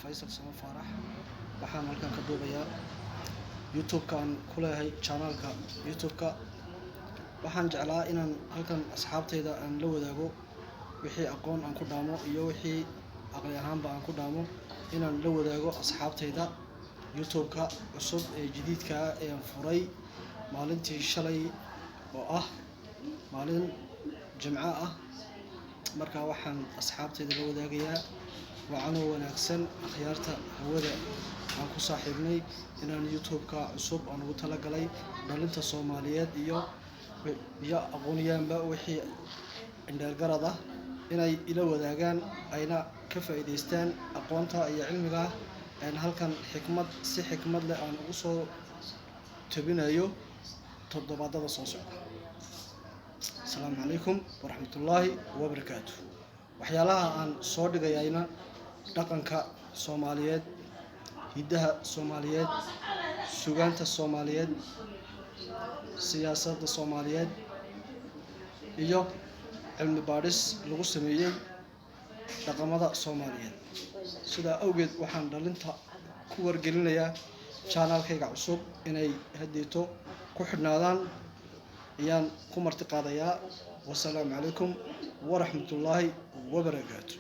Faisal Sama Farax waxaan halkan ka duubayaa YouTube-kan ku leeyahay channel-ka YouTube-ka waxaan jeclaa inaan halkan asxaabteyda aan la wadaago wixii aqoon aan ku dhaamo iyo wixii aqli ahaanba aan ku dhaamo inaan la wadaago asxaabteyda YouTube-ka cusub ee jadiidka ee aan furay maalintii shalay oo ah maalin Jimco ah marka waxaan asxaabteyda la wadaagayaa وعنو وناكسن أخيارتا هودا عن كوسا حبني إن اليوتيوب كعصب أنا وتلا قلي دلنت الصوماليات يا أغنيان بوحي عند الجردة إن إلى وداعان أين كيف يدستان أقوانتا أي علمها أن هل كان حكمة حكمة لأن أوصل تبين أيو تضبط هذا الصوص. السلام عليكم ورحمة الله وبركاته. وحيالها عن صور جاينا dhaqanka Soomaaliyeed hidaha Soomaaliyeed suugaanta Soomaaliyeed siyaasadda Soomaaliyeed iyo cilmi baadhis lagu sameeyay dhaqamada Soomaaliyeed sida awgeed waxaan dhalinta ku wargelinayaa channel-kayga cusub inay hadiyado ku xidhnaadaan ayaan ku marti qaadayaa wassalaamu calaykum wa rahmatullaahi wa barakaatuh.